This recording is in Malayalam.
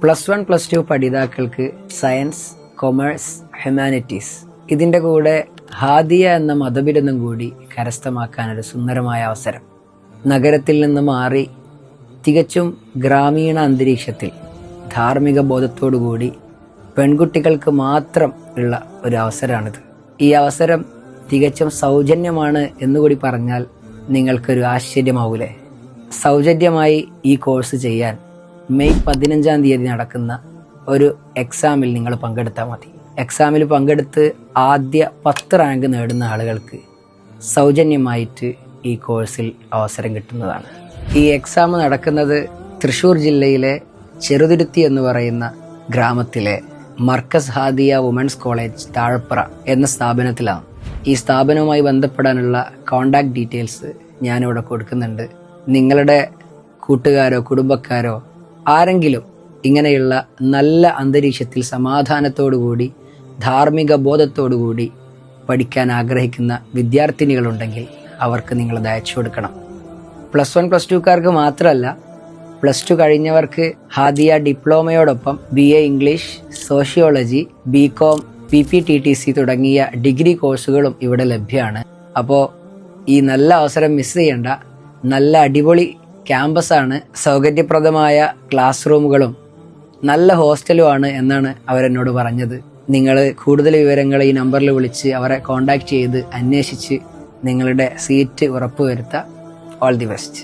+1 +2 പഠിതാക്കൾക്ക് സയൻസ്, കൊമേഴ്സ്, ഹ്യൂമാനിറ്റീസ് ഇതിൻ്റെ കൂടെ ഹാദിയ എന്ന മതബിരുദം കൂടി കരസ്ഥമാക്കാനൊരു സുന്ദരമായ അവസരം. നഗരത്തിൽ നിന്ന് മാറി തികച്ചും ഗ്രാമീണ അന്തരീക്ഷത്തിൽ ധാർമ്മിക ബോധത്തോടുകൂടി പെൺകുട്ടികൾക്ക് മാത്രം ഉള്ള ഒരു അവസരമാണിത്. ഈ അവസരം തികച്ചും സൗജന്യമാണ് എന്നുകൂടി പറഞ്ഞാൽ നിങ്ങൾക്കൊരു ആശ്ചര്യമാവൂലേ? സൗജന്യമായി ഈ കോഴ്സ് ചെയ്യാൻ മെയ് 15-ാം തീയതി നടക്കുന്ന ഒരു എക്സാമിൽ നിങ്ങൾ പങ്കെടുത്താൽ മതി. എക്സാമിൽ പങ്കെടുത്ത് ആദ്യ 10 റാങ്ക് നേടുന്ന ആളുകൾക്ക് സൗജന്യമായിട്ട് ഈ കോഴ്സിൽ അവസരം കിട്ടുന്നതാണ്. ഈ എക്സാം നടക്കുന്നത് തൃശ്ശൂർ ജില്ലയിലെ ചെറുതുരുത്തി എന്ന് പറയുന്ന ഗ്രാമത്തിലെ മർക്കസ് ഹാദിയ വുമൻസ് കോളേജ് താഴപ്പുറ എന്ന സ്ഥാപനത്തിലാണ്. ഈ സ്ഥാപനവുമായി ബന്ധപ്പെടാനുള്ള കോണ്ടാക്ട് ഡീറ്റെയിൽസ് ഞാനിവിടെ കൊടുക്കുന്നുണ്ട്. നിങ്ങളുടെ കൂട്ടുകാരോ കുടുംബക്കാരോ ആരെങ്കിലും ഇങ്ങനെയുള്ള നല്ല അന്തരീക്ഷത്തിൽ സമാധാനത്തോടുകൂടി ധാർമ്മിക ബോധത്തോടുകൂടി പഠിക്കാൻ ആഗ്രഹിക്കുന്ന വിദ്യാർത്ഥിനികളുണ്ടെങ്കിൽ അവർക്ക് നിങ്ങളത് അയച്ചു കൊടുക്കണം. +1 +2കാർക്ക് മാത്രമല്ല, +2 കഴിഞ്ഞവർക്ക് ഹാദിയ ഡിപ്ലോമയോടൊപ്പം BA English, sociology, BCom, PPTTC തുടങ്ങിയ ഡിഗ്രി കോഴ്സുകളും ഇവിടെ ലഭ്യമാണ്. അപ്പോൾ ഈ നല്ല അവസരം മിസ് ചെയ്യണ്ട. നല്ല അടിപൊളി ക്യാമ്പസാണ്, സൗകര്യപ്രദമായ ക്ലാസ് റൂമുകളും നല്ല ഹോസ്റ്റലുമാണ് എന്നാണ് അവരെന്നോട് പറഞ്ഞത്. നിങ്ങൾ കൂടുതൽ വിവരങ്ങൾ ഈ നമ്പറിൽ വിളിച്ച് അവരെ കോൺടാക്റ്റ് ചെയ്ത് അന്വേഷിച്ച് നിങ്ങളുടെ സീറ്റ് ഉറപ്പുവരുത്തുക. All the best.